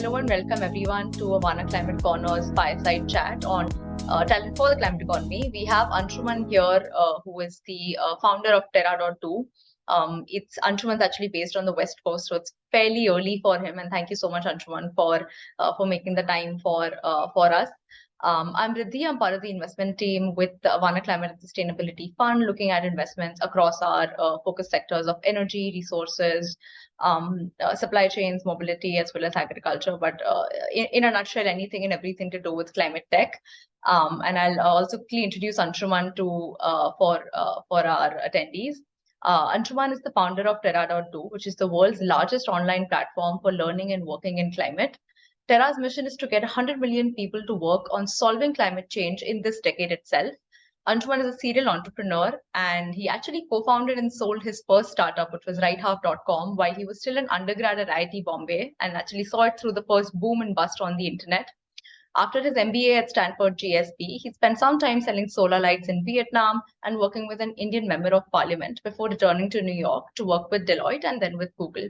Hello and welcome everyone to Avaana Climate Corner's Fireside Chat on talent for the climate economy. We have Anshuman here, who is the founder of Terra.do. It's Anshuman's actually based on the West Coast, so it's fairly early for him. And thank you so much, Anshuman, for making the time for us. I'm Riddhi. I'm part of the investment team with the Avaana Climate and Sustainability Fund, looking at investments across our focus sectors of energy, resources, supply chains, mobility, as well as agriculture. But in a nutshell, anything and everything to do with climate tech. And I'll also quickly introduce Anshuman for our attendees. Anshuman is the founder of Terra.do, which is the world's largest online platform for learning and working in climate. Terra's mission is to get 100 million people to work on solving climate change in this decade itself. Anshuman is a serial entrepreneur, and he actually co-founded and sold his first startup, which was righthalf.com, while he was still an undergrad at IIT Bombay, and actually saw it through the first boom and bust on the internet. After his MBA at Stanford GSB, he spent some time selling solar lights in Vietnam and working with an Indian member of parliament before returning to New York to work with Deloitte and then with Google.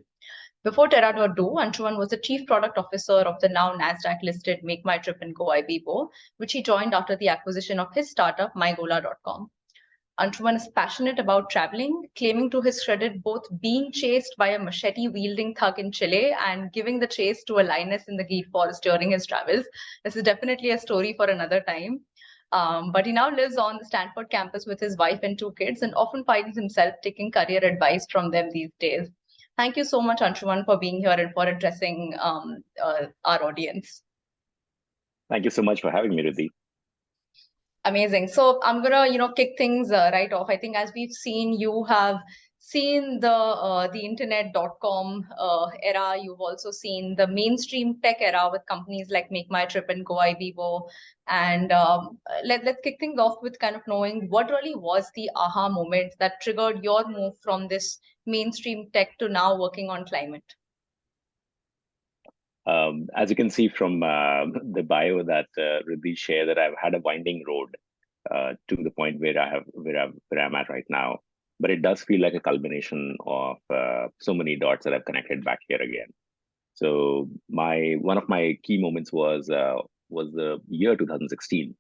Before Terra.do, Anshuman was the chief product officer of the now NASDAQ-listed Make My Trip and Go Ibibo, which he joined after the acquisition of his startup, mygola.com. Anshuman is passionate about traveling, claiming to his credit both being chased by a machete-wielding thug in Chile and giving the chase to a lioness in the Gir forest during his travels. This is definitely a story for another time. But he now lives on the Stanford campus with his wife and 2 kids and often finds himself taking career advice from them these days. Thank you so much, Anshuman, for being here and for addressing our audience. Thank you so much for having me, Riddhi. Amazing. So I'm gonna, kick things right off. I think as we've seen, you have seen the internet.com era. You've also seen the mainstream tech era with companies like Make My Trip and Go Ibibo. And let's kick things off with kind of knowing what really was the aha moment that triggered your move from this mainstream tech to now working on climate. As you can see from the bio that Riddhi shared, that I've had a winding road to the point where I'm at right now. But it does feel like a culmination of so many dots that I've connected back here again. So one of my key moments was the year 2016,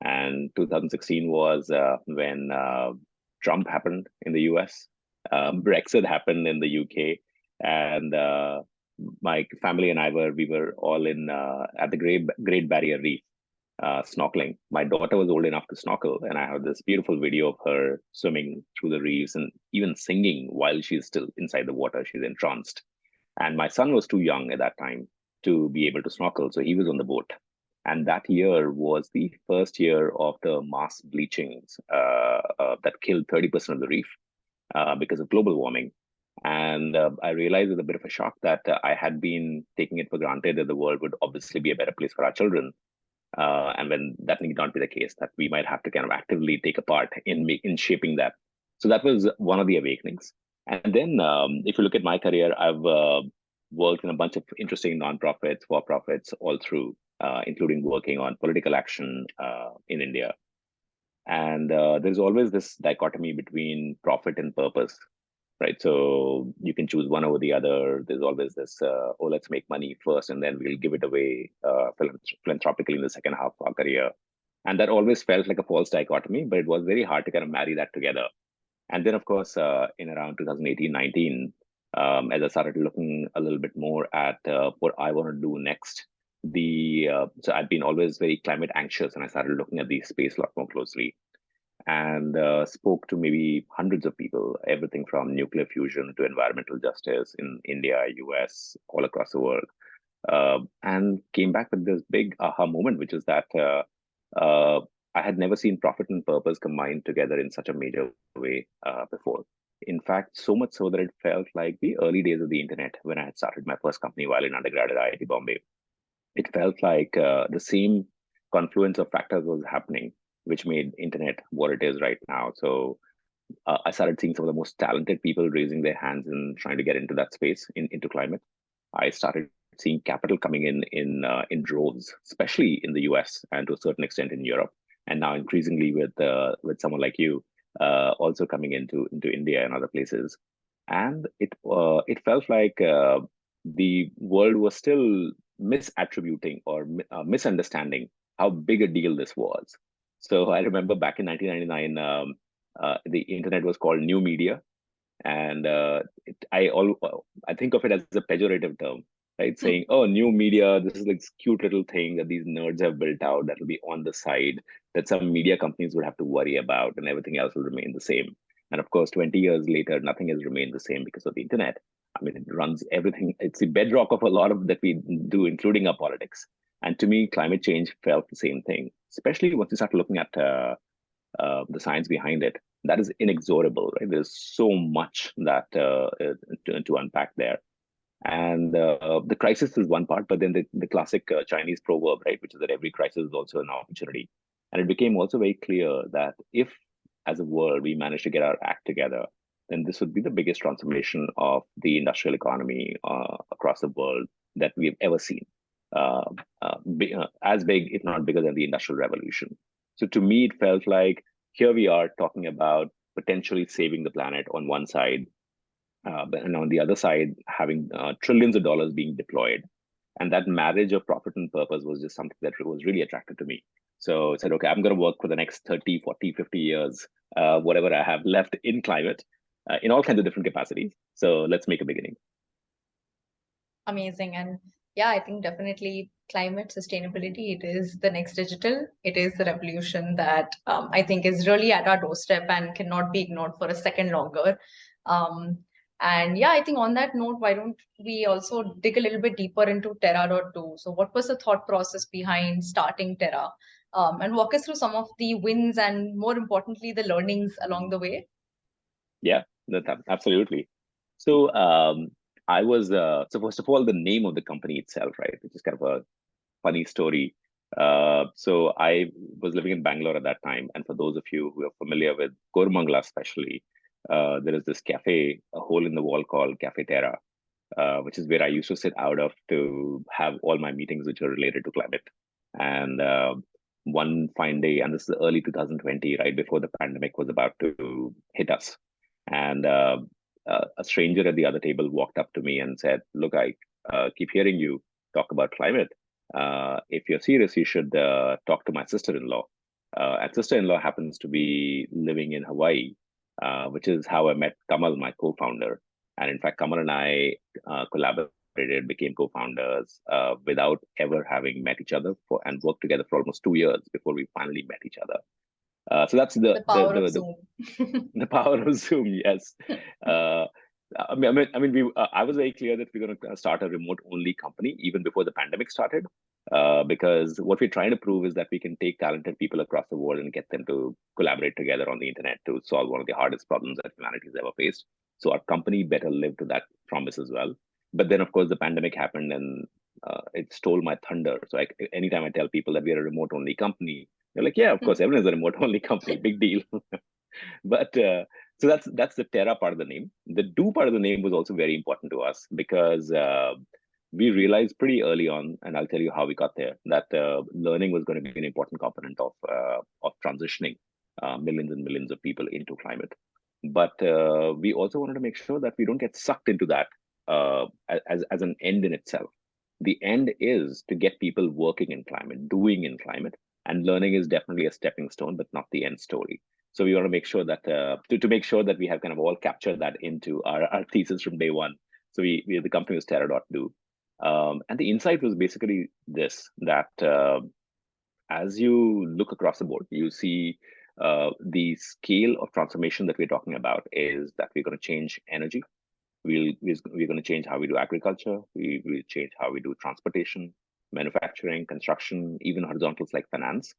and 2016 was when Trump happened in the US, Brexit happened in the UK, and my family and we were all in at the Great Barrier Reef snorkeling. My daughter was old enough to snorkel, and I have this beautiful video of her swimming through the reefs and even singing while she's still inside the water. She's entranced. And my son was too young at that time to be able to snorkel, so he was on the boat. And that year was the first year of the mass bleachings that killed 30% of the reef because of global warming. And I realized with a bit of a shock that I had been taking it for granted that the world would obviously be a better place for our children. And when that need not be the case, that we might have to kind of actively take a part in shaping that. So that was one of the awakenings. And then if you look at my career, I've worked in a bunch of interesting nonprofits, for-profits all through, including working on political action in India. And there's always this dichotomy between profit and purpose. Right, so you can choose one over the other. There's always this, let's make money first, and then we'll give it away philanthropically in the second half of our career. And that always felt like a false dichotomy, but it was very hard to kind of marry that together. And then, of course, in around 2018-19, as I started looking a little bit more at what I want to do next, so I've been always very climate anxious, and I started looking at the space a lot more closely. And spoke to maybe hundreds of people, everything from nuclear fusion to environmental justice in India, US, all across the world, and came back with this big aha moment, which is that I had never seen profit and purpose combined together in such a major way before. In fact, so much so that it felt like the early days of the internet when I had started my first company while in undergrad at IIT Bombay. It felt like the same confluence of factors was happening, which made internet what it is right now. So I started seeing some of the most talented people raising their hands and trying to get into that space, into climate. I started seeing capital coming in droves, especially in the US and to a certain extent in Europe, and now increasingly with someone like you also coming into India and other places. And it felt like the world was still misattributing or misunderstanding how big a deal this was. So I remember back in 1999, the internet was called new media, and I think of it as a pejorative term, right? Saying, "Oh, new media, this is like this cute little thing that these nerds have built out that will be on the side that some media companies would have to worry about, and everything else will remain the same." And of course, 20 years later, nothing has remained the same because of the internet. I mean, it runs everything. It's the bedrock of a lot of that we do, including our politics. And to me, climate change felt the same thing, especially once you start looking at the science behind it. That is inexorable, right? There's so much that to unpack there. And the crisis is one part, but then the classic Chinese proverb, right, which is that every crisis is also an opportunity. And it became also very clear that if, as a world, we manage to get our act together, then this would be the biggest transformation of the industrial economy across the world that we've ever seen. As big, if not bigger, than the Industrial Revolution. So to me, it felt like here we are talking about potentially saving the planet on one side, and on the other side, having trillions of dollars being deployed. And that marriage of profit and purpose was just something that was really attractive to me. So I said, okay, I'm going to work for the next 30, 40, 50 years, whatever I have left in climate, in all kinds of different capacities. So let's make a beginning. Amazing. And yeah, I think definitely climate sustainability, it is the next digital. It is the revolution that I think is really at our doorstep and cannot be ignored for a second longer. And yeah, I think on that note, why don't we also dig a little bit deeper into Terra.do? So what was the thought process behind starting Terra? And walk us through some of the wins and more importantly, the learnings along the way. Yeah, absolutely. So I was, so first of all, the name of the company itself, right, which is kind of a funny story. So I was living in Bangalore at that time. And for those of you who are familiar with Kormangala especially, there is this cafe, a hole in the wall called Cafe Terra, which is where I used to sit out of to have all my meetings which are related to climate. And one fine day, and this is early 2020, right before the pandemic was about to hit us. And a stranger at the other table walked up to me and said, "Look, I keep hearing you talk about climate. If you're serious, you should talk to my sister-in-law." And sister-in-law happens to be living in Hawaii, which is how I met Kamal, my co-founder. And in fact, Kamal and I collaborated, became co-founders without ever having met each other and worked together for almost 2 years before we finally met each other. So that's The power of Zoom. the power of Zoom. Yes. I was very clear that we're going to start a remote-only company even before the pandemic started, because what we're trying to prove is that we can take talented people across the world and get them to collaborate together on the internet to solve one of the hardest problems that humanity has ever faced. So our company better live to that promise as well. But then, of course, the pandemic happened and it stole my thunder. So anytime I tell people that we are a remote-only company, they're like, "Yeah, of course, everyone is a remote-only company. Big deal." But so that's the Terra part of the name. The do part of the name was also very important to us because we realized pretty early on, and I'll tell you how we got there, that learning was going to be an important component of transitioning millions and millions of people into climate. But we also wanted to make sure that we don't get sucked into that as an end in itself. The end is to get people working in climate, doing in climate, and learning is definitely a stepping stone, but not the end story. So we want to make sure that to make sure that we have kind of all captured that into our thesis from day one. So the company was Terra.do. And the insight was basically this, that as you look across the board, you see the scale of transformation that we're talking about is that we're going to change energy. We're going to change how we do agriculture. We'll change how we do transportation, manufacturing, construction, even horizontals like finance.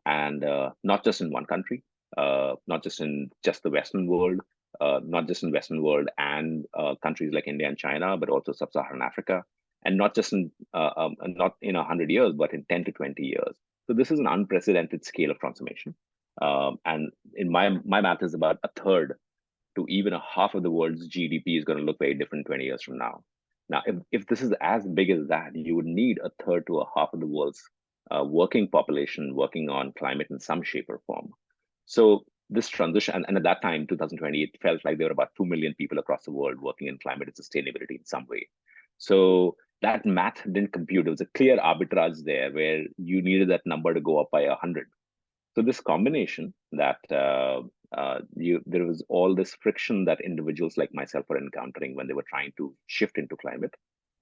And not just in one country, not just in just the Western world, not just in Western world and countries like India and China, but also sub-Saharan Africa, and not just in not in 100 years, but in 10 to 20 years. So this is an unprecedented scale of transformation. And in my math is about a third to even a half of the world's GDP is going to look very different 20 years from now. Now, if this is as big as that, you would need a third to a half of the world's working population working on climate in some shape or form. So this transition, and at that time, 2020, it felt like there were about 2 million people across the world working in climate and sustainability in some way. So that math didn't compute. It was a clear arbitrage there where you needed that number to go up by 100. So this combination that there was all this friction that individuals like myself were encountering when they were trying to shift into climate,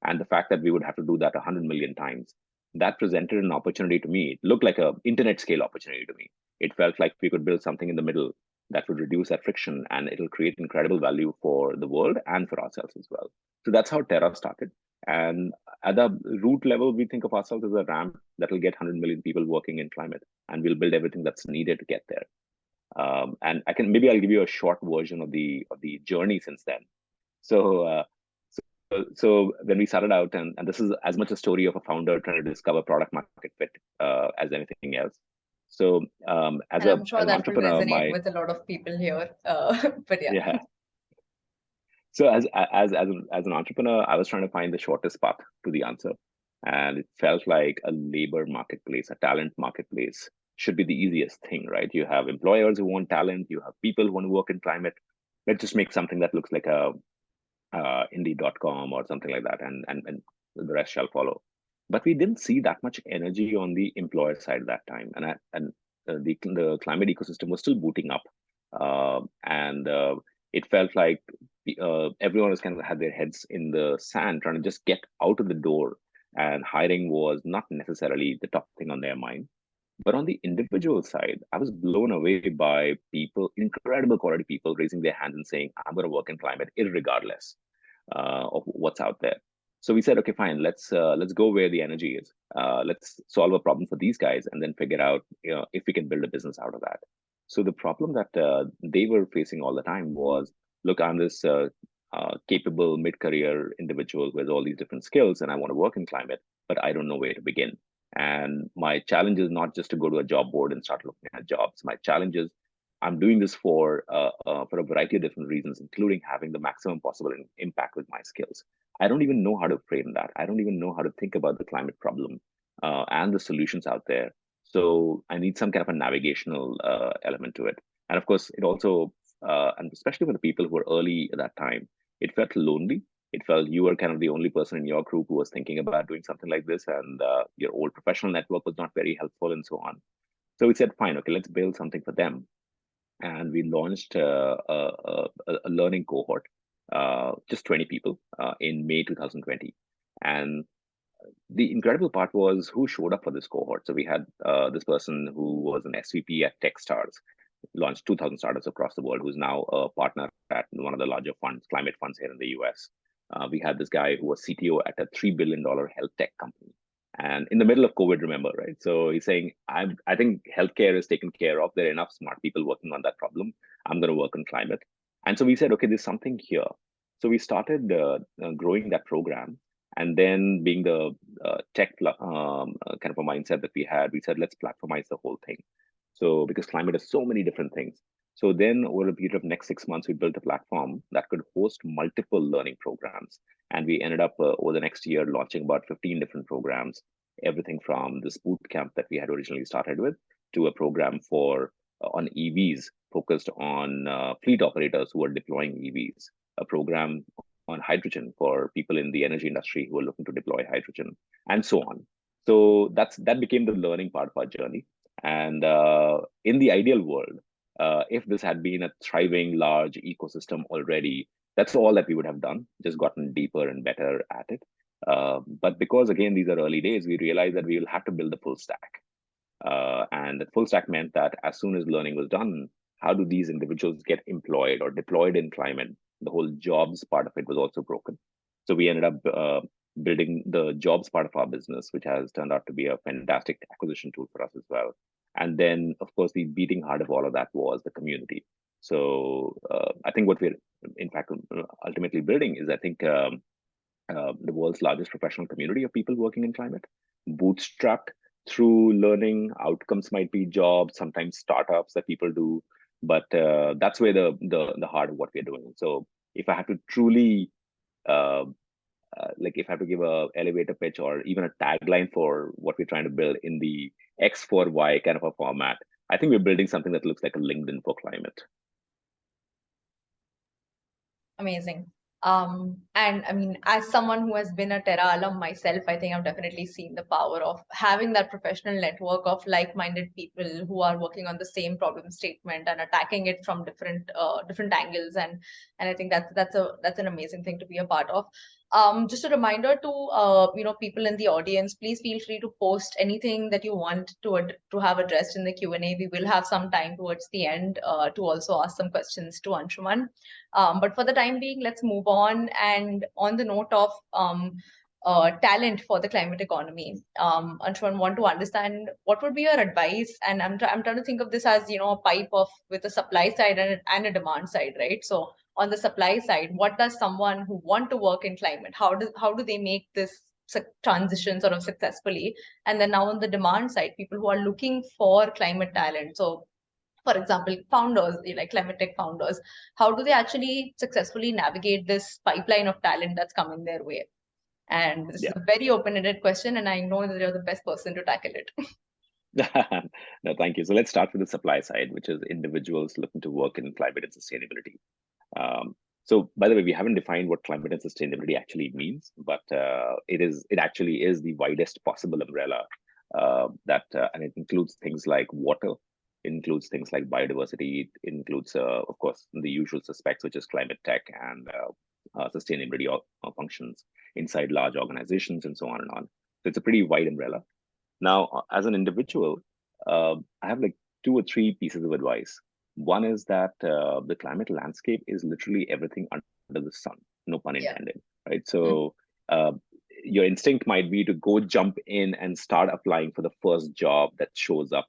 and the fact that we would have to do that 100 million times, that presented an opportunity to me. It looked like a internet scale opportunity to me. It felt like we could build something in the middle that would reduce that friction, and it'll create incredible value for the world and for ourselves as well. So that's how Terra started. And at the root level, we think of ourselves as a ramp that will get 100 million people working in climate, and we'll build everything that's needed to get there. And I'll give you a short version of the journey since then. So, so when we started out, and this is as much a story of a founder trying to discover product market fit as anything else. So and I'm sure as an that will entrepreneur, resonate with a lot of people here. But yeah. yeah. So as an entrepreneur, I was trying to find the shortest path to the answer, and it felt like a labor marketplace, a talent marketplace, should be the easiest thing, right? You have employers who want talent, you have people who want to work in climate. Let's just make something that looks like a Indeed.com or something like that, and the rest shall follow. But we didn't see that much energy on the employer side at that time, and the climate ecosystem was still booting up, and it felt like everyone was kind of had their heads in the sand, trying to just get out of the door, and hiring was not necessarily the top thing on their mind. But on the individual side, I was blown away by people, incredible quality people, raising their hands and saying, "I'm going to work in climate, irregardless of what's out there." So we said, okay, fine, let's go where the energy is. Let's solve a problem for these guys, and then figure out, if we can build a business out of that. So the problem that they were facing all the time was, look, I'm this capable mid-career individual who has all these different skills, and I want to work in climate, but I don't know where to begin. And my challenge is not just to go to a job board and start looking at jobs. My challenge is I'm doing this for a variety of different reasons, including having the maximum possible impact with my skills. I don't even know how to frame that. I don't even know how to think about the climate problem and the solutions out there. So I need some kind of a navigational element to it. And of course, it also, and especially for the people who were early at that time, it felt lonely. It felt you were kind of the only person in your group who was thinking about doing something like this, and your old professional network was not very helpful, and so on. So we said, fine, okay, let's build something for them. And we launched a learning cohort, just 20 people, in May 2020. And the incredible part was who showed up for this cohort. So we had this person who was an SVP at Techstars, launched 2,000 startups across the world, who's now a partner at one of the larger funds, climate funds here in the US. We had this guy who was CTO at a $3 billion health tech company. And in the middle of COVID, remember, right? So he's saying, I think healthcare is taken care of. There are enough smart people working on that problem. I'm going to work on climate. And so we said, okay, there's something here. So we started growing that program. And then, being the tech kind of a mindset that we had, we said, let's platformize the whole thing. So because climate is so many different things. So then over a period of next 6 months, we built a platform that could host multiple learning programs. And we ended up over the next year launching about 15 different programs, everything from this boot camp that we had originally started with to a program for on EVs focused on fleet operators who are deploying EVs, a program on hydrogen for people in the energy industry who are looking to deploy hydrogen, and so on. So that became the learning part of our journey. And in the ideal world, if this had been a thriving large ecosystem already, that's all that we would have done, just gotten deeper and better at it. But because, again, these are early days, we realized that we will have to build the full stack. And the full stack meant that as soon as learning was done, how do these individuals get employed or deployed in climate? The whole jobs part of it was also broken. So we ended up building the jobs part of our business, which has turned out to be a fantastic acquisition tool for us as well. And then, of course, the beating heart of all of that was the community. So I think what we're, in fact, ultimately building is, I think, the world's largest professional community of people working in climate, bootstrapped through learning. Outcomes might be jobs, sometimes startups that people do, but that's where the heart of what we're doing. So if I have to truly like if I have to give a elevator pitch or even a tagline for what we're trying to build in the X for Y kind of a format, I think we're building something that looks like a LinkedIn for climate. Amazing. And I mean, as someone who has been a Terra alum myself, I think I've definitely seen the power of having that professional network of like-minded people who are working on the same problem statement and attacking it from different angles. And I think that's an amazing thing to be a part of. Just a reminder to people in the audience, please feel free to post anything that you want to have addressed in the Q&A. We will have some time towards the end to also ask some questions to Anshuman. But for the time being, let's move on. And on the note of talent for the climate economy, Anshuman, want to understand what would be your advice? And I'm trying to think of this as, a pipe of with a supply side and a demand side, right? So on the supply side, what does someone who want to work in climate, how do they make this transition sort of successfully? And then now on the demand side, people who are looking for climate talent. So for example, founders, like climate tech founders, how do they actually successfully navigate this pipeline of talent that's coming their way? And this is Yeah. a very open-ended question, and I know that you're the best person to tackle it. No, thank you. So let's start with the supply side, which is individuals looking to work in climate and sustainability. So, by the way, we haven't defined what climate and sustainability actually means, but it actually is the widest possible umbrella and it includes things like water, it includes things like biodiversity, it includes, of course, the usual suspects, which is climate tech and sustainability functions inside large organizations and so on and on. So it's a pretty wide umbrella. Now, as an individual, I have like 2 or 3 pieces of advice. One is that the climate landscape is literally everything under the sun, no pun Yeah. intended, right? So your instinct might be to go jump in and start applying for the first job that shows up,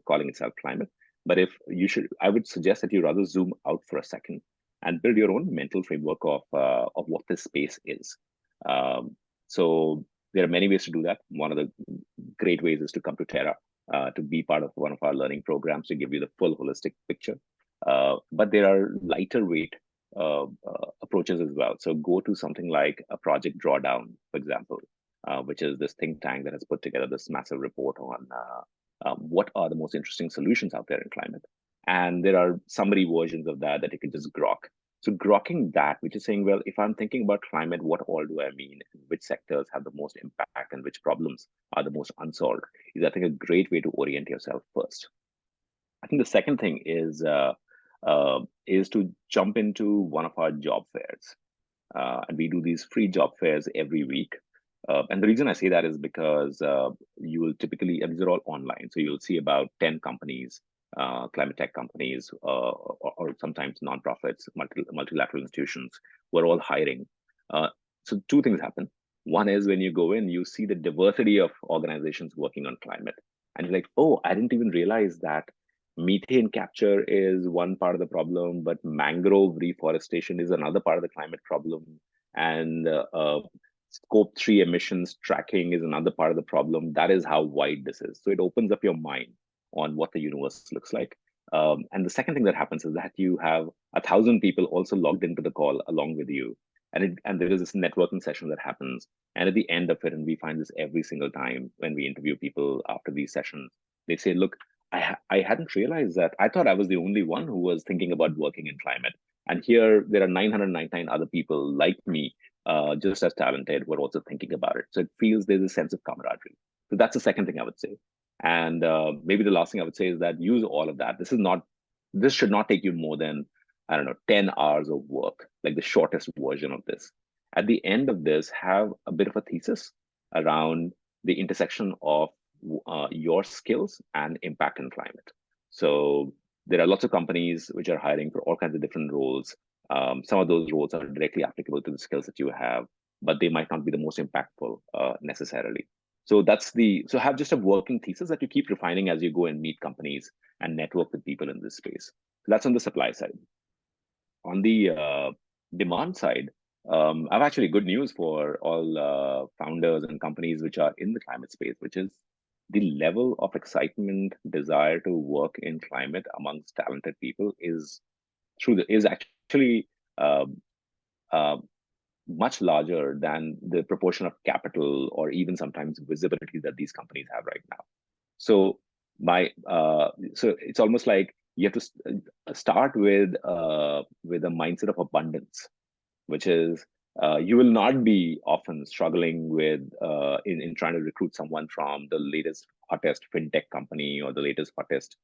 calling itself climate. But if you should, I would suggest that you rather zoom out for a second and build your own mental framework of what this space is. So there are many ways to do that. One of the great ways is to come to Terra to be part of one of our learning programs to give you the full holistic picture. But there are lighter weight approaches as well. So go to something like a Project Drawdown, for example, which is this think tank that has put together this massive report on what are the most interesting solutions out there in climate. And there are summary versions of that you can just grok. So grokking that, which is saying, well, if I'm thinking about climate, what all do I mean? Which sectors have the most impact and which problems are the most unsolved? Is, I think, a great way to orient yourself first. I think the second thing is to jump into one of our job fairs. And we do these free job fairs every week. And the reason I say that is because you will typically, and these are all online, so you'll see about 10 companies, climate tech companies, or sometimes nonprofits, multilateral institutions, who are all hiring. So 2 things happen. One is when you go in, you see the diversity of organizations working on climate. And you're like, oh, I didn't even realize that methane capture is one part of the problem, but mangrove reforestation is another part of the climate problem. And scope 3 emissions tracking is another part of the problem. That is how wide this is. So it opens up your mind on what the universe looks like. And the second thing that happens is that you have 1,000 people also logged into the call along with you. And there is this networking session that happens. And at the end of it, and we find this every single time when we interview people after these sessions, they say, look, I hadn't realized that. I thought I was the only one who was thinking about working in climate. And here there are 999 other people like me, just as talented, who are also thinking about it. So it feels there's a sense of camaraderie. So that's the second thing I would say. And maybe the last thing I would say is that use all of that. This should not take you more than, I don't know, 10 hours of work, like the shortest version of this. At the end of this, have a bit of a thesis around the intersection of your skills and impact in climate. So there are lots of companies which are hiring for all kinds of different roles. Some of those roles are directly applicable to the skills that you have, but they might not be the most impactful necessarily. So so have just a working thesis that you keep refining as you go and meet companies and network with people in this space. So that's on the supply side. On the demand side, I've actually good news for all founders and companies which are in the climate space, which is the level of excitement, desire to work in climate amongst talented people is actually uh, uh, much larger than the proportion of capital or even sometimes visibility that these companies have right now. So so it's almost like you have to start with a mindset of abundance, which is you will not be often struggling with in trying to recruit someone from the latest hottest fintech company or the latest hottest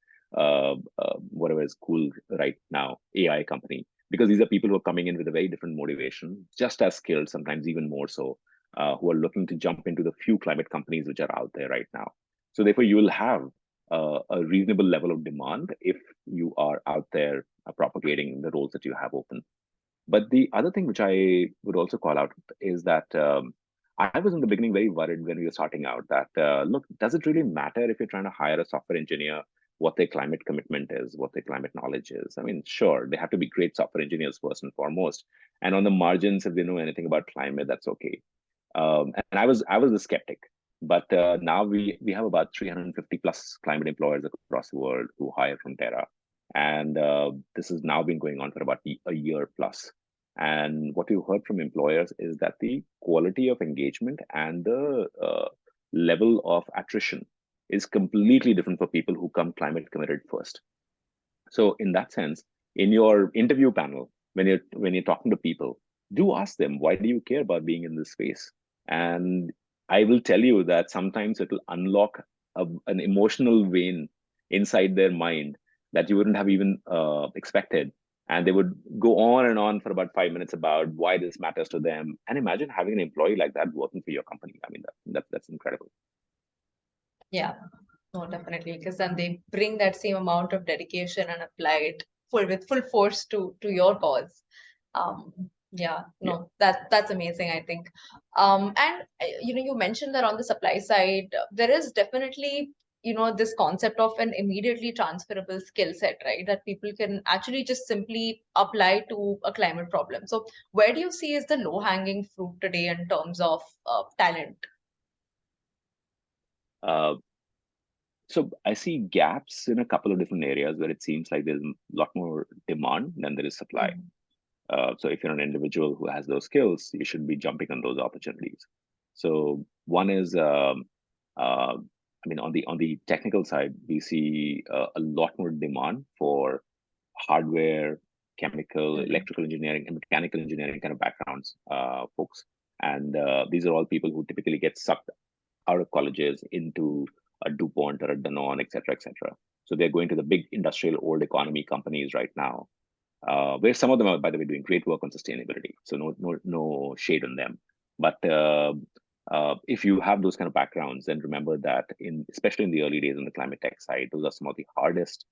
whatever is cool right now, AI company, because these are people who are coming in with a very different motivation, just as skilled, sometimes even more so, who are looking to jump into the few climate companies which are out there right now. So therefore, you will have a reasonable level of demand if you are out there propagating the roles that you have open. But the other thing which I would also call out is that I was in the beginning very worried when we were starting out that, look, does it really matter if you're trying to hire a software engineer, what their climate commitment is, what their climate knowledge is? I mean, sure, they have to be great software engineers first and foremost. And on the margins, if they know anything about climate, that's okay. And I was a skeptic. But now we have about 350 plus climate employers across the world who hire from Terra. And this has now been going on for about a year plus. And what we've heard from employers is that the quality of engagement and the level of attrition is completely different for people who come climate committed first. So in that sense, in your interview panel, when you're talking to people, do ask them, why do you care about being in this space? And I will tell you that sometimes it will unlock an emotional vein inside their mind that you wouldn't have even expected. And they would go on and on for about 5 minutes about why this matters to them. And imagine having an employee like that working for your company. I mean, that's incredible. Yeah, no, definitely. Because then they bring that same amount of dedication and apply it with full force to your cause. Um, yeah, Yeah. no, that's amazing, I think. And you mentioned that on the supply side, there is definitely, this concept of an immediately transferable skill set, right? That people can actually just simply apply to a climate problem. So where do you see is the low-hanging fruit today in terms of talent? Uh, So I see gaps in a couple of different areas where it seems like there's a lot more demand than there is supply. Mhm. So if you're an individual who has those skills, you should be jumping on those opportunities. So one is, I mean, on the technical side, we see a lot more demand for hardware, chemical, Mhm. electrical engineering, and mechanical engineering kind of backgrounds, folks. And these are all people who typically get sucked out of colleges into a DuPont or a Danone, et cetera, et cetera. So they're going to the big industrial old economy companies right now, where some of them are, by the way, doing great work on sustainability. So no shade on them. But if you have those kind of backgrounds, then remember that especially in the early days on the climate tech side, those are some of the hardest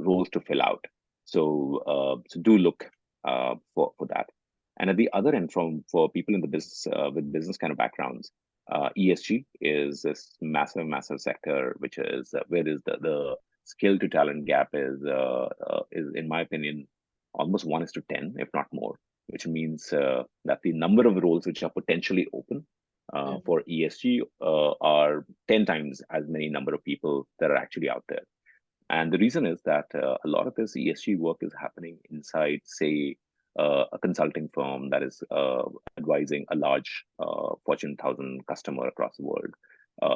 roles to fill out. So do look for that. And at the other end, for people in the business with business kind of backgrounds, ESG is this massive sector, which is where is the skill to talent gap is in my opinion almost 1:10, if not more, which means that the number of roles which are potentially open Mhm. for ESG are 10 times as many number of people that are actually out there. And the reason is that a lot of this ESG work is happening inside, say, a consulting firm that is advising a large Fortune 1000 customer across the world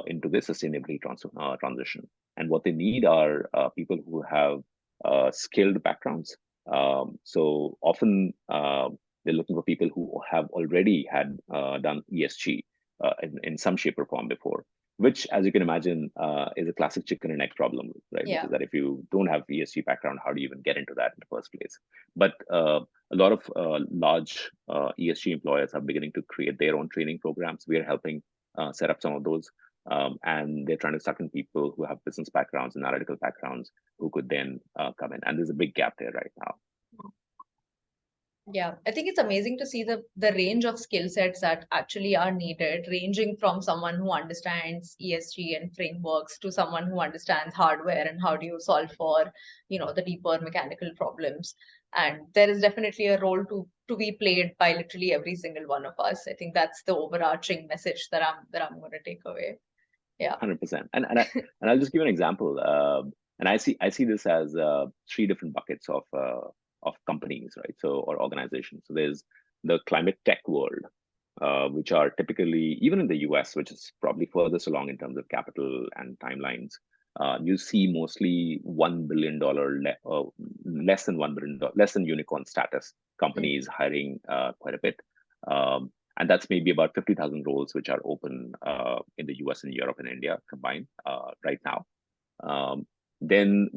into this sustainability transition. And what they need are people who have skilled backgrounds. So often they're looking for people who have already had done ESG in some shape or form before, which, as you can imagine, is a classic chicken and egg problem, right? Which Yeah. is that if you don't have ESG background, how do you even get into that in the first place? But a lot of large ESG employers are beginning to create their own training programs. We are helping set up some of those. And they're trying to suck in people who have business backgrounds and analytical backgrounds who could then come in. And there's a big gap there right now. Yeah, I think it's amazing to see the range of skill sets that actually are needed, ranging from someone who understands ESG and frameworks to someone who understands hardware and how do you solve for, the deeper mechanical problems. And there is definitely a role to be played by literally every single one of us. I think that's the overarching message that I'm going to take away. Yeah. 100%. And I'll just give you an example. And I see this as three different buckets of companies, right? So or organizations. So there's the climate tech world, which are typically even in the US, which is probably furthest along in terms of capital and timelines. you see mostly $1 billion, less than $1 billion, less than unicorn status companies hiring quite a bit. And that's maybe about 50,000 roles which are open in the US and Europe and India combined right now. Then,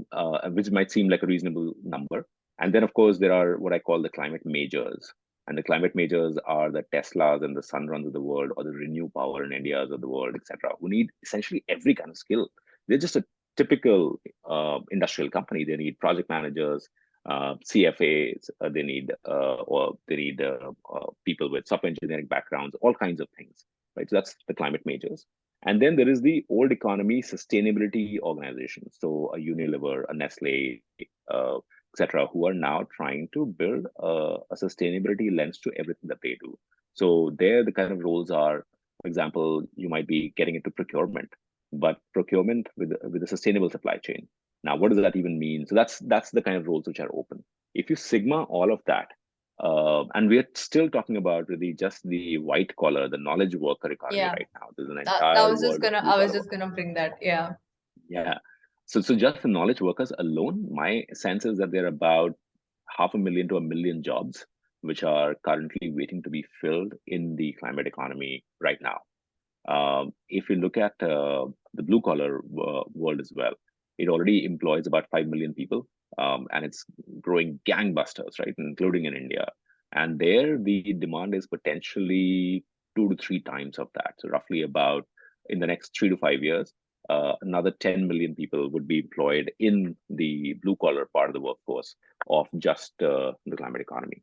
which might seem like a reasonable number. And then, of course, there are what I call the climate majors. And the climate majors are the Teslas and the Sunruns of the world, or the Renew Power in India's of the world, etc., who need essentially every kind of skill. They're just a typical industrial company. They need project managers, CFAs. They need people with software engineering backgrounds, all kinds of things. Right. So that's the climate majors. And then there is the old economy sustainability organizations. So a Unilever, a Nestle, etc., who are now trying to build a sustainability lens to everything that they do. So there, the kind of roles are, for example, you might be getting into procurement, but procurement with a sustainable supply chain. Now, what does that even mean? So that's the kind of roles which are open. If you sigma all of that, and we're still talking about really just the white collar, the knowledge worker economy right now. There's an entire world of blue I was collar just gonna bring that. Yeah. yeah. So just the knowledge workers alone, my sense is that there are about 500,000 to 1 million jobs which are currently waiting to be filled in the climate economy right now. If you look at the blue collar world as well, it already employs about 5 million people, and it's growing gangbusters, right, including in India. And there, the demand is potentially 2 to 3 times of that. So roughly about in the next 3 to 5 years, another 10 million people would be employed in the blue collar part of the workforce of just the climate economy.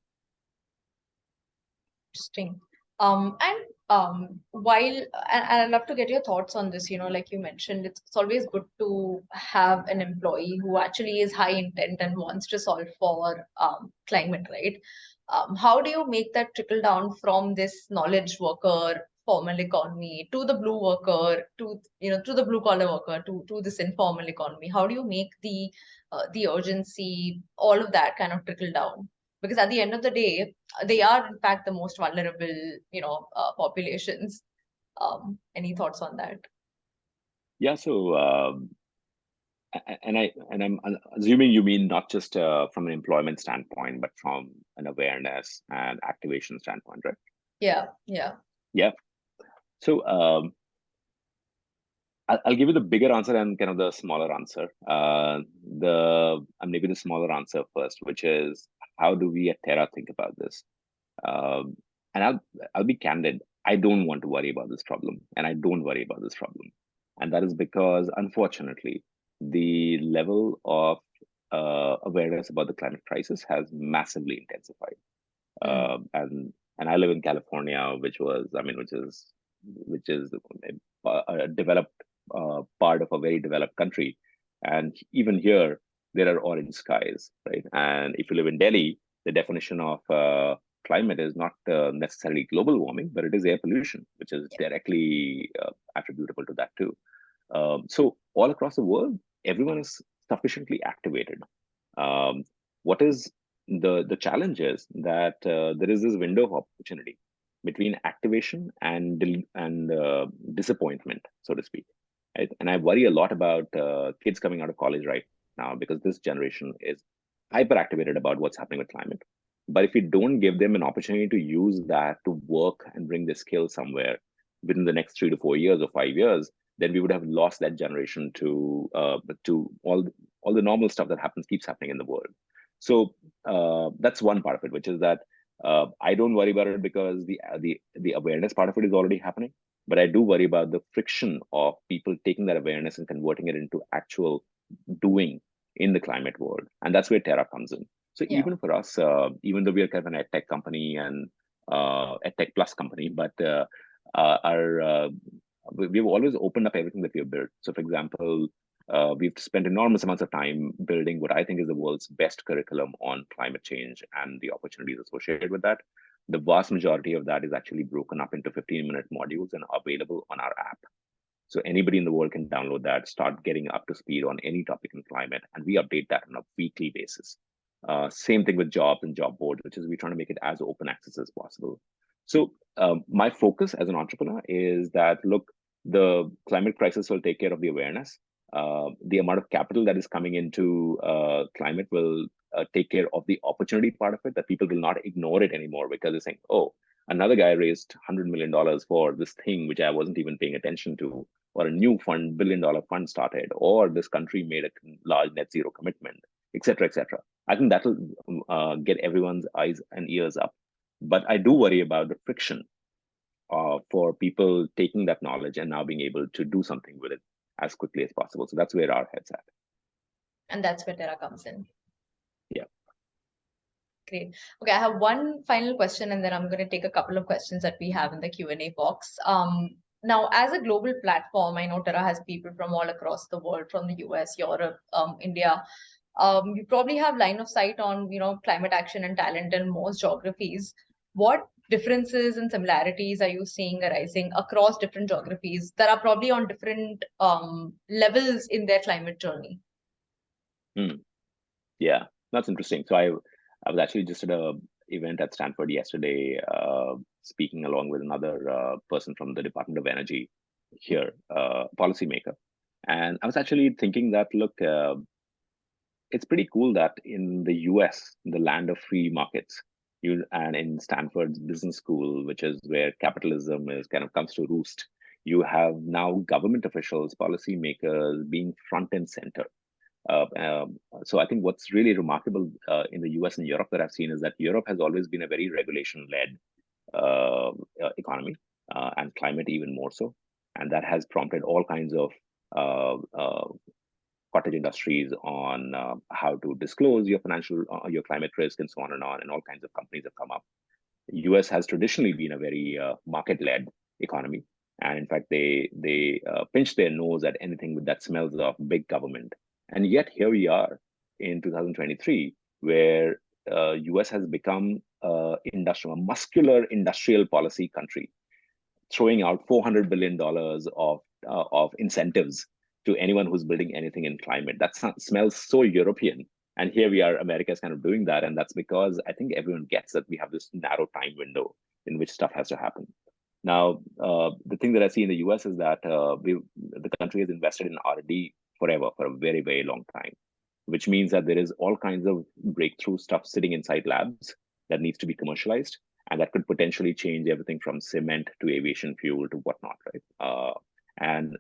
Interesting. While and I'd love to get your thoughts on this, like you mentioned, it's always good to have an employee who actually is high intent and wants to solve for climate, right? How do you make that trickle down from this knowledge worker, formal economy to the blue worker, to the blue collar worker, to this informal economy? How do you make the urgency, all of that kind of trickle down? Because at the end of the day, they are in fact the most vulnerable, populations. Any thoughts on that? Yeah, so I'm assuming you mean not just from an employment standpoint, but from an awareness and activation standpoint, right? Yeah. Yeah. So I'll give you the bigger answer and kind of the smaller answer. Maybe the smaller answer first, which is how do we at Terra think about this? And I'll be candid. I don't want to worry about this problem, and I don't worry about this problem, and that is because unfortunately, the level of awareness about the climate crisis has massively intensified. And I live in California, which is a developed part of a very developed country, and even here there are orange skies, right? And if you live in Delhi, the definition of climate is not necessarily global warming, but it is air pollution, which is directly attributable to that too. So all across the world, everyone is sufficiently activated. What is the challenge is that there is this window of opportunity between activation and disappointment, so to speak. Right? And I worry a lot about kids coming out of college right now, because this generation is hyper activated about what's happening with climate. But if we don't give them an opportunity to use that to work and bring the skill somewhere within the next 3 to 4 years or 5 years, then we would have lost that generation to all the normal stuff that keeps happening in the world. So that's one part of it, which is that I don't worry about it because the awareness part of it is already happening. But I do worry about the friction of people taking that awareness and converting it into actual doing in the climate world. And that's where Terra comes in. So Yeah. even for us, even though we are kind of an edtech company and edtech plus company, but we've always opened up everything that we have built. So for example, we've spent enormous amounts of time building what I think is the world's best curriculum on climate change and the opportunities associated with that. The vast majority of that is actually broken up into 15-minute modules and available on our app. So anybody in the world can download that, start getting up to speed on any topic in climate, and we update that on a weekly basis. Same thing with jobs and job boards, which is we're trying to make it as open access as possible. So my focus as an entrepreneur is that, look, the climate crisis will take care of the awareness. the amount of capital that is coming into climate will take care of the opportunity part of it, that people will not ignore it anymore because they're saying, oh, another guy raised $100 million for this thing which I wasn't even paying attention to, or a new fund, billion-dollar fund started, or this country made a large net zero commitment, et cetera, et cetera. I think that will get everyone's eyes and ears up. But I do worry about the friction for people taking that knowledge and now being able to do something with it as quickly as possible. So that's where our head's at. And that's where Terra comes in. Yeah. Great. Okay, I have one final question, and then I'm going to take a couple of questions that we have in the Q&A box. Now, as a global platform, I know Terra has people from all across the world, from the US, Europe, India. You probably have line of sight on, climate action and talent in most geographies. What differences and similarities are you seeing arising across different geographies that are probably on different levels in their climate journey? Yeah, that's interesting. So I was actually just at a event at Stanford yesterday, speaking along with another person from the Department of Energy here, policymaker. And I was actually thinking that, look, it's pretty cool that in the US, the land of free markets, and in Stanford's business school, which is where capitalism is kind of comes to roost, you have now government officials, policymakers being front and center. So I think what's really remarkable in the US and Europe that I've seen is that Europe has always been a very regulation-led economy, and climate even more so. And that has prompted all kinds of cottage industries on how to disclose your your climate risk and so on, and all kinds of companies have come up. The US has traditionally been a very market-led economy. And in fact, they pinch their nose at anything that smells of big government. And yet here we are in 2023, where US has become a muscular industrial policy country, throwing out $400 billion of incentives to anyone who's building anything in climate. That smells so European. And here we are, America is kind of doing that. And that's because I think everyone gets that we have this narrow time window in which stuff has to happen. Now, the thing that I see in the US is that the country has invested in R&D forever, for a very, very long time, which means that there is all kinds of breakthrough stuff sitting inside labs that needs to be commercialized. And that could potentially change everything from cement to aviation fuel to whatnot, right? And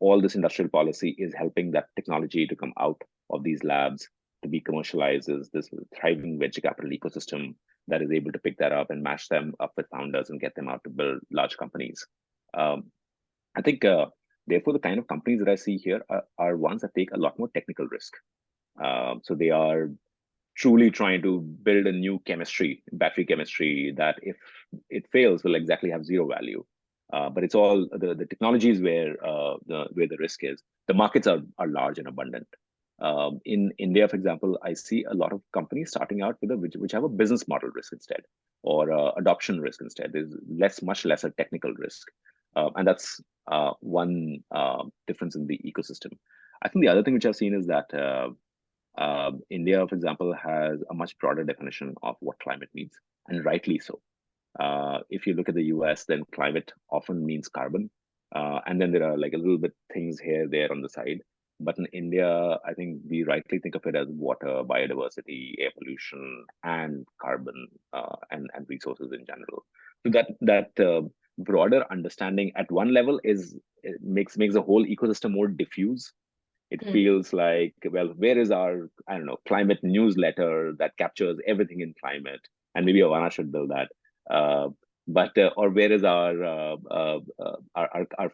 all this industrial policy is helping that technology to come out of these labs to be commercialized as this thriving venture capital ecosystem that is able to pick that up and match them up with founders and get them out to build large companies. I think, therefore, the kind of companies that I see here are ones that take a lot more technical risk. So they are truly trying to build a new chemistry, battery chemistry, that if it fails will exactly have zero value. But it's all the technologies where the risk is. The markets are large and abundant. In India, for example, I see a lot of companies starting out with which have a business model risk instead, or adoption risk instead. There's much lesser technical risk, and that's one difference in the ecosystem. I think the other thing which I've seen is that India, for example, has a much broader definition of what climate means, and rightly so. If you look at the US, then climate often means carbon. And then there are like a little bit things here, there on the side. But in India, I think we rightly think of it as water, biodiversity, air pollution, and carbon, and resources in general. So that broader understanding at one level makes the whole ecosystem more diffuse. It feels like, well, where is our, I don't know, climate newsletter that captures everything in climate? And maybe Avaana should build that. Or where is our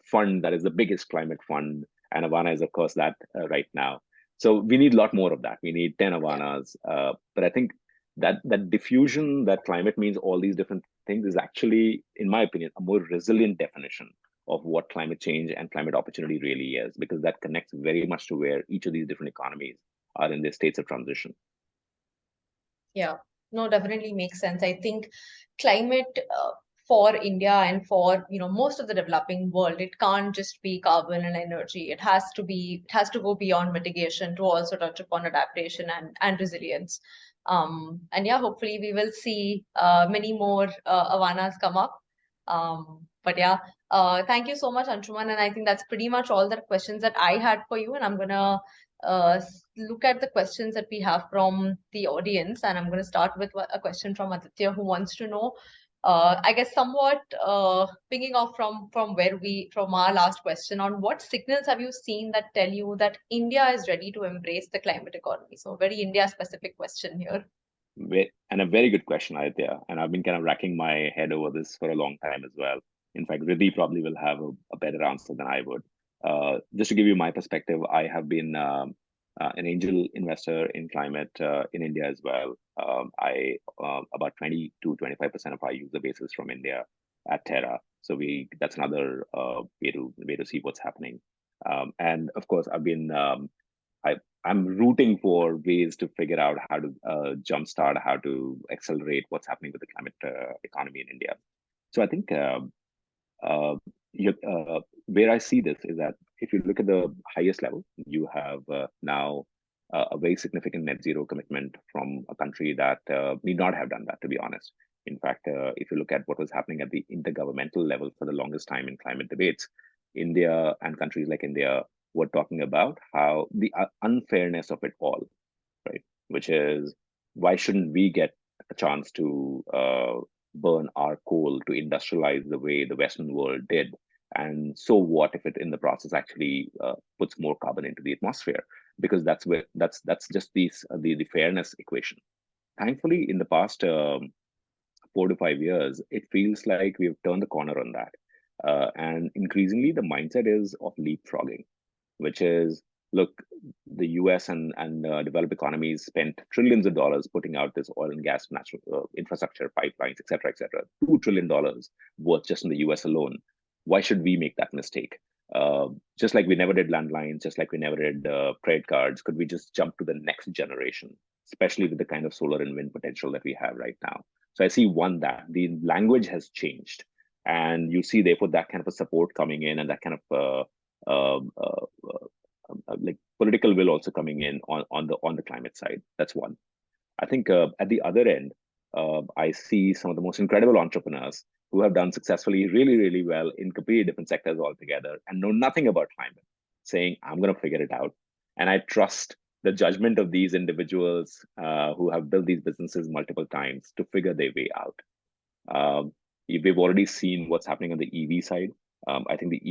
fund that is the biggest climate fund? And Avaana is, of course, that right now. So we need a lot more of that. We need 10 Avaanas. But I think that diffusion, that climate means all these different things, is actually, in my opinion, a more resilient definition of what climate change and climate opportunity really is, because that connects very much to where each of these different economies are in their states of transition. Yeah, no, definitely makes sense. I think climate for India and for most of the developing world, it can't just be carbon and energy. It has to go beyond mitigation to also touch upon adaptation and resilience. And yeah, hopefully we will see many more Avaanas come up. But yeah, thank you so much, Anshuman. And I think that's pretty much all the questions that I had for you. And I'm gonna look at the questions that we have from the audience. And I'm gonna start with a question from Aditya, who wants to know, I guess somewhat picking off from from our last question, on what signals have you seen that tell you that India is ready to embrace the climate economy? So very India specific question here. And a very good question, Aditya. And I've been kind of racking my head over this for a long time as well. In fact, Riddhi probably will have a better answer than I would. Just to give you my perspective, I have been an angel investor in climate in India as well. I about 20 to 25% of our user base is from India at Terra. So that's another way to see what's happening. And of course, I'm rooting for ways to figure out how to jumpstart, how to accelerate what's happening with the climate economy in India. So I think uh, where I see this is that if you look at the highest level, you have now a very significant net zero commitment from a country that need not have done that, to be honest. In fact, if you look at what was happening at the intergovernmental level for the longest time in climate debates, India and countries like India were talking about how the unfairness of it all, right? Which is, why shouldn't we get a chance to burn our coal to industrialize the way the Western world did? And so what if it in the process actually puts more carbon into the atmosphere? Because that's just the fairness equation. Thankfully, in the past 4 to 5 years, it feels like we've turned the corner on that. And increasingly, the mindset is of leapfrogging, which is, look, the US and developed economies spent trillions of dollars putting out this oil and gas natural infrastructure, pipelines, et cetera, $2 trillion worth just in the US alone. Why should we make that mistake? Just like we never did landlines, just like we never did credit cards, could we just jump to the next generation, especially with the kind of solar and wind potential that we have right now? So I see one, that the language has changed, and you see therefore that kind of a support coming in, and that kind of like political will also coming in on the climate side. That's one. I think at the other end, I see some of the most incredible entrepreneurs who have done successfully really, really well in completely different sectors altogether and know nothing about climate, saying, I'm going to figure it out. And I trust the judgment of these individuals who have built these businesses multiple times to figure their way out. We've already seen what's happening on the EV side. I think the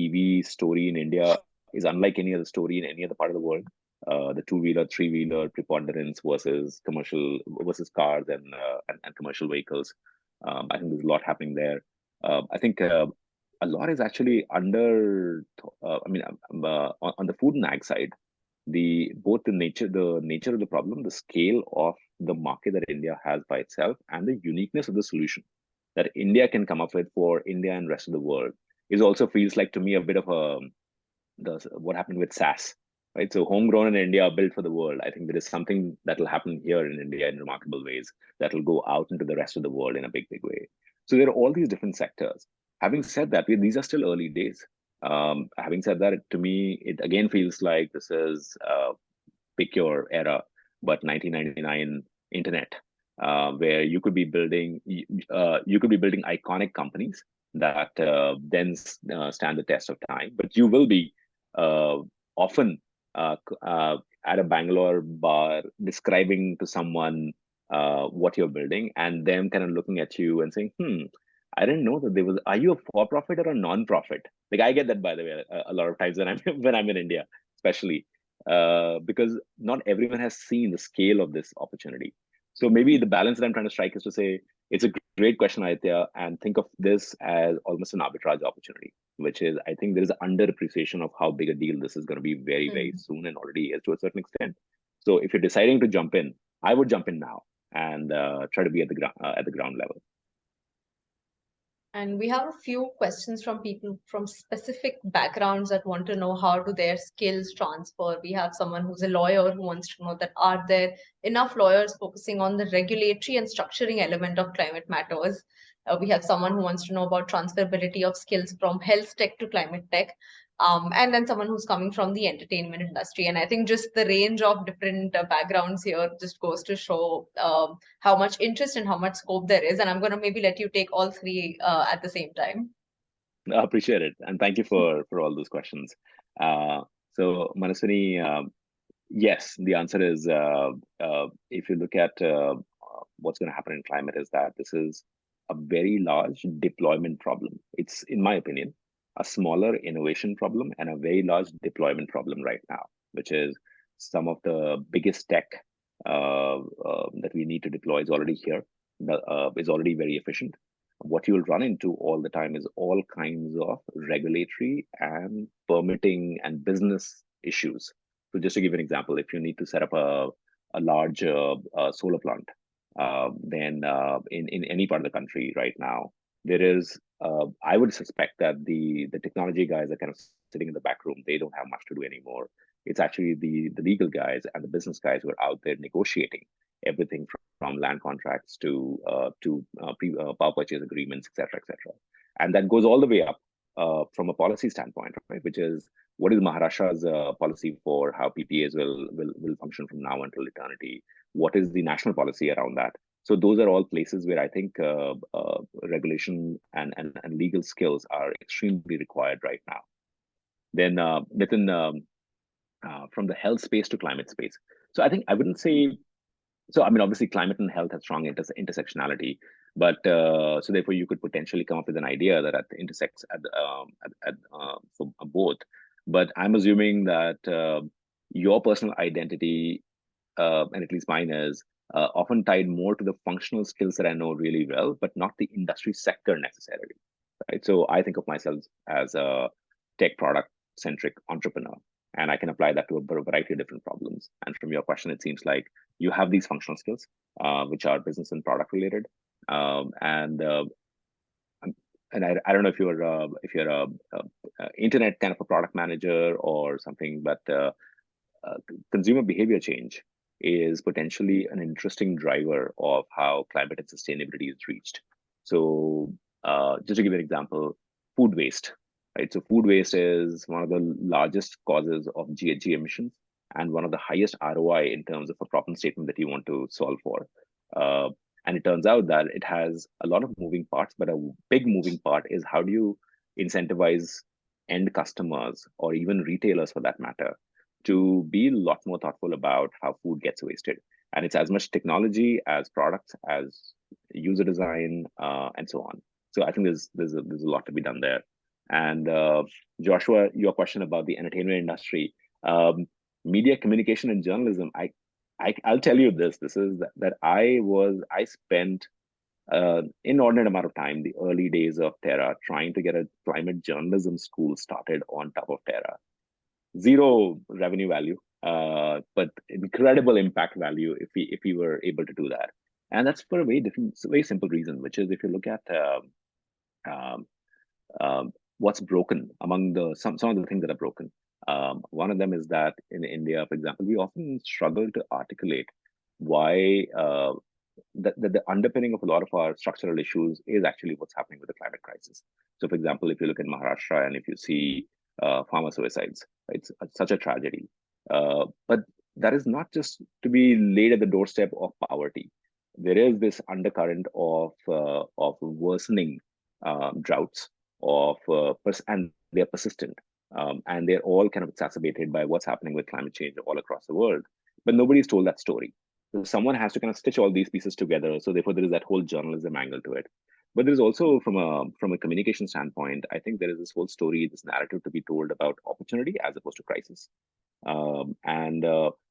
EV story in India is unlike any other story in any other part of the world. The two-wheeler, three-wheeler preponderance versus commercial versus cars and commercial vehicles. I think there's a lot happening there. I think a lot is actually under. On the food and ag side, both the nature of the problem, the scale of the market that India has by itself, and the uniqueness of the solution that India can come up with for India and rest of the world is also feels like to me a bit of what happened with SAS, right? So homegrown in India, built for the world. I think there is something that will happen here in India in remarkable ways that will go out into the rest of the world in a big, big way. So there are all these different sectors. Having said that, these are still early days. Having said that, to me, it again feels like this is pick your era, but 1999 internet, where you could be building iconic companies that then stand the test of time. But you will be often at a Bangalore bar describing to someone what you're building, and them kind of looking at you and saying, I didn't know that there was, are you a for-profit or a non-profit? Like, I get that, by the way, a lot of times when I'm in India, especially because not everyone has seen the scale of this opportunity. So maybe the balance that I'm trying to strike is to say, it's a great question, Aditya, and think of this as almost an arbitrage opportunity, which is, I think there is an underappreciation of how big a deal this is going to be very, very soon, and already is to a certain extent. So if you're deciding to jump in, I would jump in now and try to be at the ground level. And we have a few questions from people from specific backgrounds that want to know how do their skills transfer. We have someone who's a lawyer who wants to know that are there enough lawyers focusing on the regulatory and structuring element of climate matters? We have someone who wants to know about transferability of skills from health tech to climate tech. and then someone who's coming from the entertainment industry. And I think just the range of different backgrounds here just goes to show how much interest and how much scope there is. And I'm going to maybe let you take all three at the same time. I appreciate it, and thank you for all those questions. So Manaswini, yes, the answer is if you look at what's going to happen in climate is that this is a very large deployment problem. It's, in my opinion, a smaller innovation problem and a very large deployment problem right now, which is some of the biggest tech that we need to deploy is already here, is already very efficient. What you'll run into all the time is all kinds of regulatory and permitting and business issues. So just to give an example, if you need to set up a large solar plant, then in any part of the country right now, there is, I would suspect that the technology guys are kind of sitting in the back room. They don't have much to do anymore. It's actually the legal guys and the business guys who are out there negotiating everything from land contracts to power purchase agreements, etc., etc. And that goes all the way up from a policy standpoint, right? Which is, what is Maharashtra's policy for how PPAs will function from now until eternity? What is the national policy around that? So those are all places where I think regulation and legal skills are extremely required right now. Then within from the health space to climate space. So I think I wouldn't say, so I mean, obviously climate and health have strong intersectionality, but so therefore you could potentially come up with an idea that intersects for both. But I'm assuming that your personal identity, and at least mine is, often tied more to the functional skills that I know really well, but not the industry sector necessarily, right? So I think of myself as a tech product centric entrepreneur, and I can apply that to a variety of different problems. And from your question, it seems like you have these functional skills, which are business and product related, and I don't know if you're a internet kind of a product manager or something, but consumer behavior change is potentially an interesting driver of how climate and sustainability is reached. So just to give you an example, food waste, right? So food waste is one of the largest causes of GHG emissions and one of the highest ROI in terms of a problem statement that you want to solve for. And it turns out that it has a lot of moving parts, but a big moving part is how do you incentivize end customers or even retailers for that matter to be a lot more thoughtful about how food gets wasted. And it's as much technology as products, as user design, and so on. So I think there's a lot to be done there. And Joshua, your question about the entertainment industry, media communication and journalism, I'll tell you this. This is that I spent inordinate amount of time, the early days of Terra, trying to get a climate journalism school started on top of Terra. Zero revenue value, but incredible impact value if we were able to do that. And that's for a very simple reason, which is if you look at what's broken among some of the things that are broken. One of them is that in India, for example, we often struggle to articulate why the underpinning of a lot of our structural issues is actually what's happening with the climate crisis. So, for example, if you look at Maharashtra and if you see farmer suicides, it's such a tragedy. But that is not just to be laid at the doorstep of poverty. There is this undercurrent of worsening droughts, and they're persistent, and they're all kind of exacerbated by what's happening with climate change all across the world. But nobody's told that story. So someone has to kind of stitch all these pieces together. So therefore, there is that whole journalism angle to it. But there's also, from a communication standpoint, I think there is this whole story, this narrative to be told about opportunity as opposed to crisis. And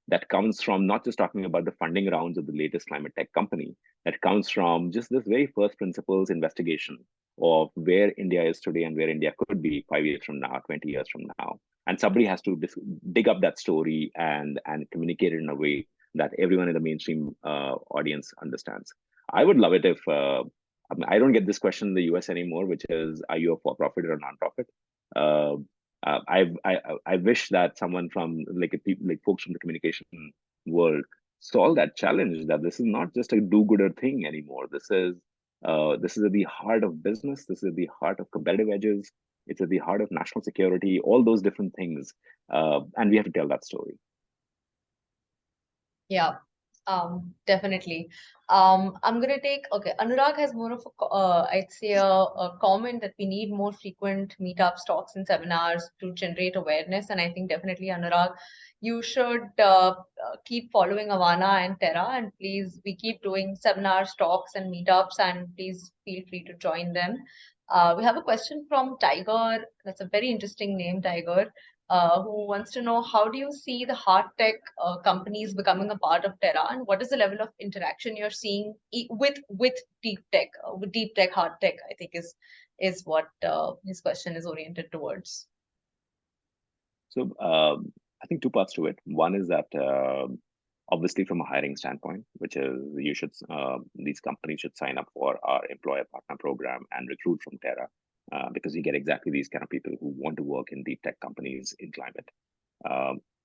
that comes from not just talking about the funding rounds of the latest climate tech company. That comes from just this very first principles investigation of where India is today and where India could be 5 years from now, 20 years from now. And somebody has to dig up that story and communicate it in a way that everyone in the mainstream audience understands. I would love it if I don't get this question in the US anymore, which is, are you a for-profit or a non-profit? I wish that someone from like folks from the communication world solve that challenge, that this is not just a do-gooder thing anymore. This is at the heart of business. This is at the heart of competitive edges. It's at the heart of national security, all those different things. And we have to tell that story. Yeah, definitely. I'm gonna take, okay, Anurag has more of I'd say a comment that we need more frequent meetups, talks and seminars to generate awareness. And I think definitely, Anurag, you should keep following Avaana and Terra, and please, we keep doing seminars, talks and meetups, and please feel free to join them. We have a question from Tiger. That's a very interesting name, Tiger, who wants to know, how do you see the hard tech companies becoming a part of Terra, and what is the level of interaction you're seeing with deep tech, with deep tech, hard tech, I think is what his question is oriented towards. So I think two parts to it. One is that obviously from a hiring standpoint, which is these companies should sign up for our employer partner program and recruit from Terra, because you get exactly these kind of people who want to work in deep tech companies in climate.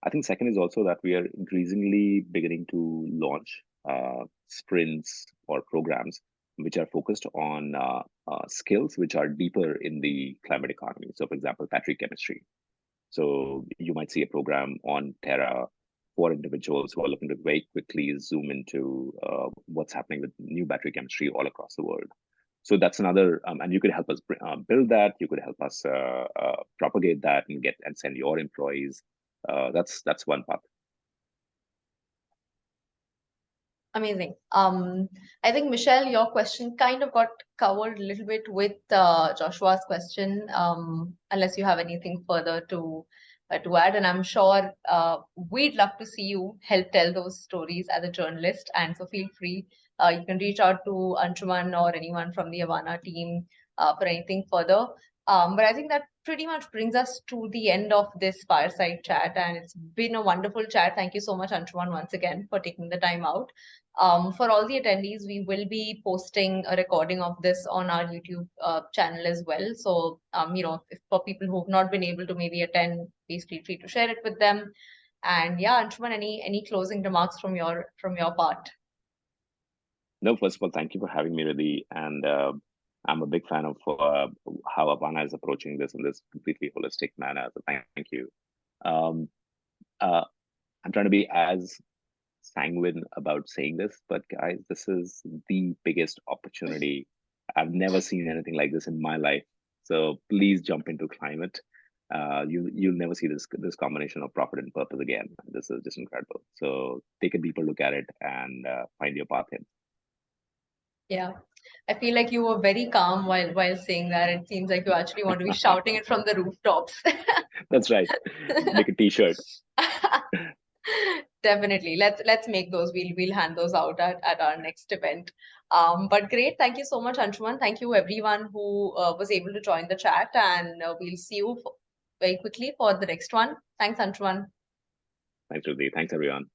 I think second is also that we are increasingly beginning to launch sprints or programs which are focused on skills which are deeper in the climate economy. So, for example, battery chemistry. So you might see a program on Terra for individuals who are looking to very quickly zoom into what's happening with new battery chemistry all across the world. So that's another, and you could help us build that. You could help us propagate that and send your employees. That's one path. Amazing. I think, Michelle, your question kind of got covered a little bit with Joshua's question, unless you have anything further to add. And I'm sure we'd love to see you help tell those stories as a journalist. And so feel free. You can reach out to Anshuman or anyone from the Avaana team for anything further. But I think that pretty much brings us to the end of this fireside chat. And it's been a wonderful chat. Thank you so much, Anshuman, once again, for taking the time out. For all the attendees, we will be posting a recording of this on our YouTube channel as well. So, if for people who have not been able to maybe attend, please feel free to share it with them. And yeah, Anshuman, any closing remarks from your part? No, first of all, thank you for having me, Riddhi. And I'm a big fan of how Avaana is approaching this in this completely holistic manner. So thank you. Um, I'm trying to be as sanguine about saying this, but guys, this is the biggest opportunity. I've never seen anything like this in my life. So please jump into climate. You'll never see this combination of profit and purpose again. This is just incredible. So take a deeper look at it and find your path in. Yeah, I feel like you were very calm while saying that. It seems like you actually want to be shouting it from the rooftops. That's right. Make a t-shirt. Definitely. Let's make those. We'll hand those out at our next event. But great. Thank you so much, Anshuman. Thank you everyone who was able to join the chat, and we'll see you very quickly for the next one. Thanks, Anshuman. Thanks, Riddhi. Thanks, everyone.